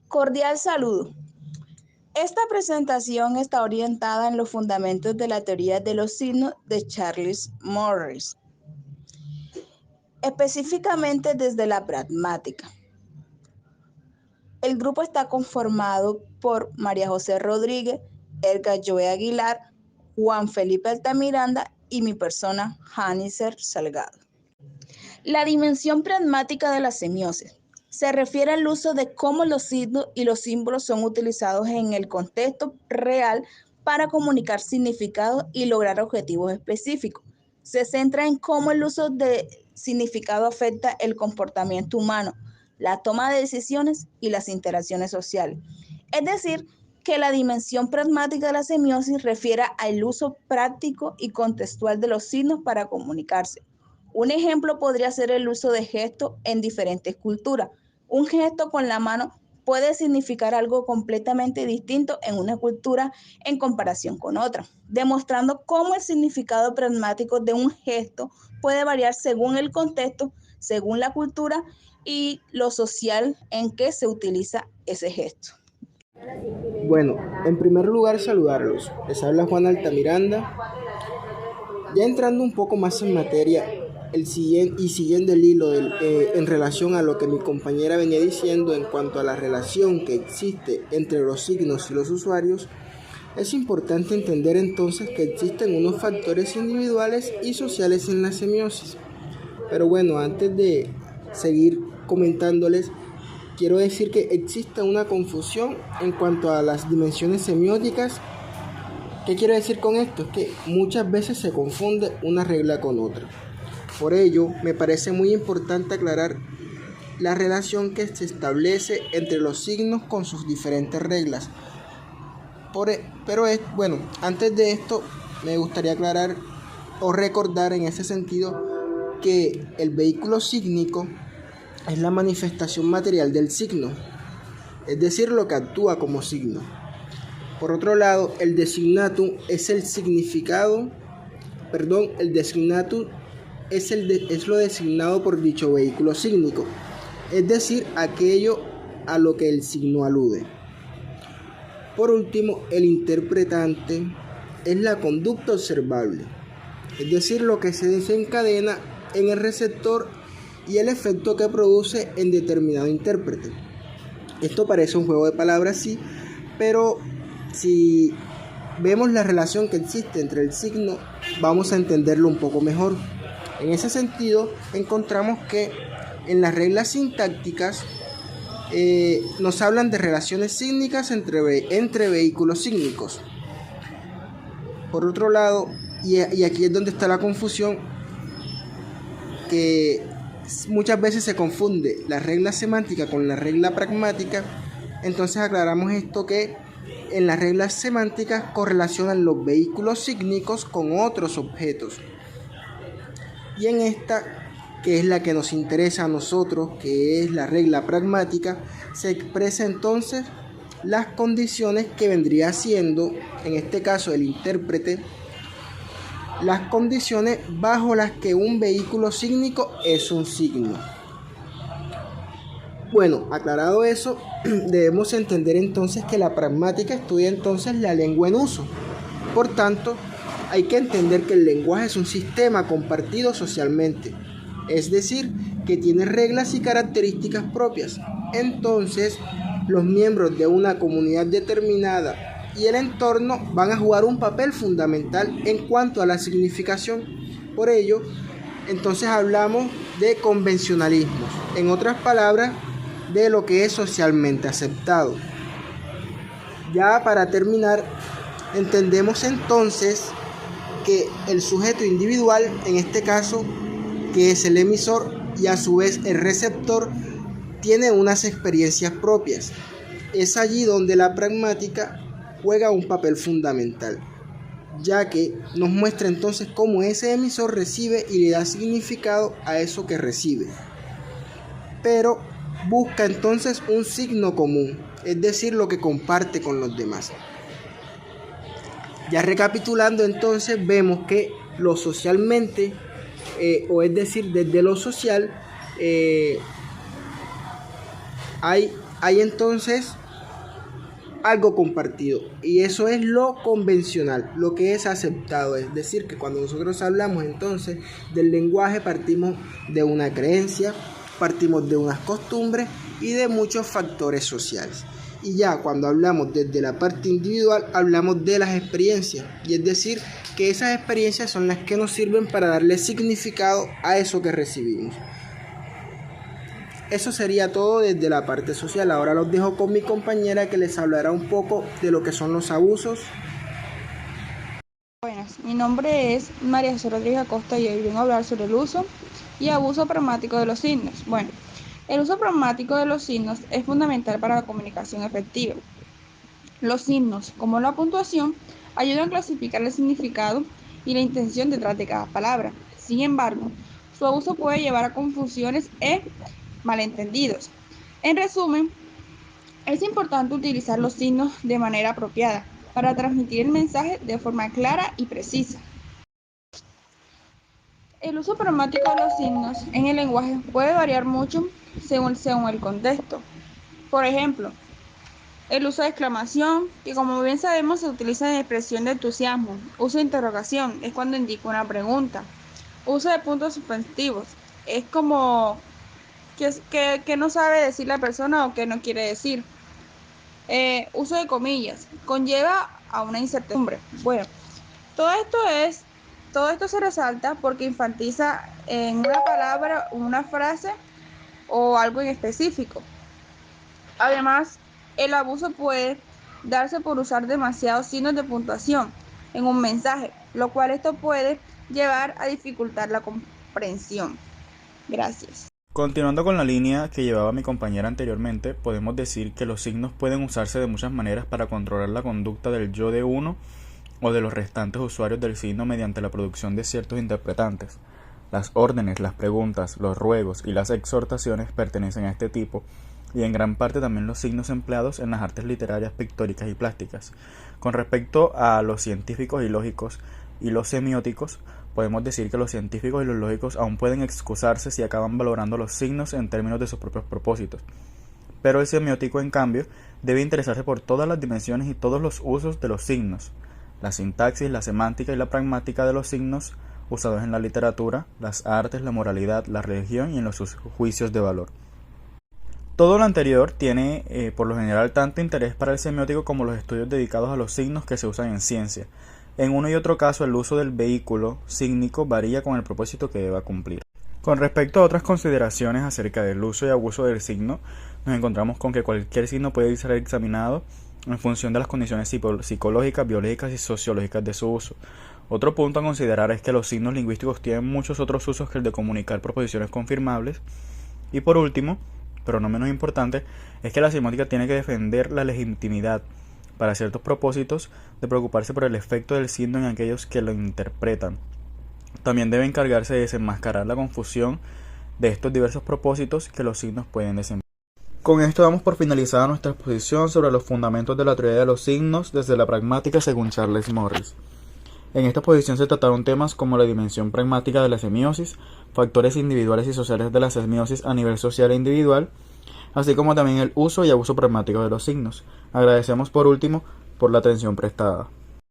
Cordial saludo. Esta presentación está orientada en los fundamentos de la teoría de los signos de Charles Morris, específicamente desde la pragmática. El grupo está conformado por María José Rodríguez, Edgar Joe Aguilar, Juan Felipe Altamiranda y mi persona, Janicer Salgado. La dimensión pragmática de la semiosis se refiere al uso de cómo los signos y los símbolos son utilizados en el contexto real para comunicar significados y lograr objetivos específicos. Se centra en cómo el uso de significado afecta el comportamiento humano, la toma de decisiones y las interacciones sociales. Es decir, que la dimensión pragmática de la semiosis refiere al uso práctico y contextual de los signos para comunicarse. Un ejemplo podría ser el uso de gestos en diferentes culturas. Un gesto con la mano puede significar algo completamente distinto en una cultura en comparación con otra, demostrando cómo el significado pragmático de un gesto puede variar según el contexto, según la cultura y lo social en que se utiliza ese gesto. Bueno, en primer lugar saludarlos. Les habla Juan Altamiranda. Ya entrando un poco más en materia siguiendo el hilo en relación a lo que mi compañera venía diciendo en cuanto a la relación que existe entre los signos y los usuarios, es importante entender entonces que existen unos factores individuales y sociales en la semiosis. Pero bueno, antes de seguir comentándoles, quiero decir que existe una confusión en cuanto a las dimensiones semióticas. ¿Qué quiero decir con esto? Es que muchas veces se confunde una regla con otra. Por ello, me parece muy importante aclarar la relación que se establece entre los signos con sus diferentes reglas. Antes de esto, me gustaría aclarar o recordar en ese sentido que el vehículo sígnico es la manifestación material del signo, es decir, lo que actúa como signo. Por otro lado, el designatum es lo designado por dicho vehículo sígnico, es decir, aquello a lo que el signo alude. Por último, el interpretante es la conducta observable, es decir, lo que se desencadena en el receptor y el efecto que produce en determinado intérprete. Esto parece un juego de palabras, sí, pero si vemos la relación que existe entre el signo, vamos a entenderlo un poco mejor. En ese sentido, encontramos que en las reglas sintácticas nos hablan de relaciones sígnicas entre vehículos sígnicos. Por otro lado, y aquí es donde está la confusión, que muchas veces se confunde la regla semántica con la regla pragmática. Entonces aclaramos esto, que en las reglas semánticas correlacionan los vehículos sígnicos con otros objetos. Y en esta, que es la que nos interesa a nosotros, que es la regla pragmática, se expresa entonces las condiciones que vendría siendo, en este caso el intérprete, las condiciones bajo las que un vehículo sígnico es un signo. Bueno, aclarado eso, debemos entender entonces que la pragmática estudia entonces la lengua en uso. Por tanto, hay que entender que el lenguaje es un sistema compartido socialmente, es decir, que tiene reglas y características propias. Entonces, los miembros de una comunidad determinada y el entorno van a jugar un papel fundamental en cuanto a la significación. Por ello, entonces hablamos de convencionalismos, en otras palabras, de lo que es socialmente aceptado. Ya para terminar, entendemos entonces que el sujeto individual, en este caso, que es el emisor y a su vez el receptor, tiene unas experiencias propias. Es allí donde la pragmática juega un papel fundamental, ya que nos muestra entonces cómo ese emisor recibe y le da significado a eso que recibe, pero busca entonces un signo común, es decir, lo que comparte con los demás. Ya recapitulando, entonces vemos que lo socialmente, es decir, desde lo social, hay hay entonces algo compartido, y eso es lo convencional, lo que es aceptado. Es decir, que cuando nosotros hablamos entonces del lenguaje, partimos de una creencia, partimos de unas costumbres y de muchos factores sociales. Y ya cuando hablamos desde la parte individual, hablamos de las experiencias, y es decir, que esas experiencias son las que nos sirven para darle significado a eso que recibimos. Eso sería todo desde la parte social. Ahora los dejo con mi compañera, que les hablará un poco de lo que son los abusos. Buenas, mi nombre es María José Rodríguez Acosta y hoy vengo a hablar sobre el uso y abuso pragmático de los signos. Bueno, el uso pragmático de los signos es fundamental para la comunicación efectiva. Los signos, como la puntuación, ayudan a clasificar el significado y la intención detrás de cada palabra. Sin embargo, su abuso puede llevar a confusiones e malentendidos. En resumen, es importante utilizar los signos de manera apropiada para transmitir el mensaje de forma clara y precisa. El uso pragmático de los signos en el lenguaje puede variar mucho según el contexto. Por ejemplo, el uso de exclamación, que como bien sabemos se utiliza en expresión de entusiasmo. Uso de interrogación es cuando indica una pregunta. Uso de puntos suspensivos es como que no sabe decir la persona o que no quiere decir. Uso de comillas conlleva a una incertidumbre. Bueno, todo esto se resalta porque enfatiza en una palabra, una frase o algo en específico. Además, el abuso puede darse por usar demasiados signos de puntuación en un mensaje, lo cual esto puede llevar a dificultar la comprensión. Gracias. Continuando con la línea que llevaba mi compañera anteriormente, podemos decir que los signos pueden usarse de muchas maneras para controlar la conducta del yo de uno o de los restantes usuarios del signo mediante la producción de ciertos interpretantes. Las órdenes, las preguntas, los ruegos y las exhortaciones pertenecen a este tipo, y en gran parte también los signos empleados en las artes literarias, pictóricas y plásticas. Con respecto a los científicos y lógicos y los semióticos, podemos decir que los científicos y los lógicos aún pueden excusarse si acaban valorando los signos en términos de sus propios propósitos. Pero el semiótico, en cambio, debe interesarse por todas las dimensiones y todos los usos de los signos, la sintaxis, la semántica y la pragmática de los signos usados en la literatura, las artes, la moralidad, la religión y en los juicios de valor. Todo lo anterior tiene, por lo general, tanto interés para el semiótico como los estudios dedicados a los signos que se usan en ciencia. En uno y otro caso, el uso del vehículo sígnico varía con el propósito que deba cumplir. Con respecto a otras consideraciones acerca del uso y abuso del signo, nos encontramos con que cualquier signo puede ser examinado en función de las condiciones psicológicas, biológicas y sociológicas de su uso. Otro punto a considerar es que los signos lingüísticos tienen muchos otros usos que el de comunicar proposiciones confirmables. Y por último, pero no menos importante, es que la semiótica tiene que defender la legitimidad para ciertos propósitos de preocuparse por el efecto del signo en aquellos que lo interpretan. También debe encargarse de desenmascarar la confusión de estos diversos propósitos que los signos pueden desempeñar. Con esto damos por finalizada nuestra exposición sobre los fundamentos de la teoría de los signos desde la pragmática según Charles Morris. En esta exposición se trataron temas como la dimensión pragmática de la semiosis, factores individuales y sociales de la semiosis a nivel social e individual, así como también el uso y abuso pragmático de los signos. Agradecemos por último por la atención prestada.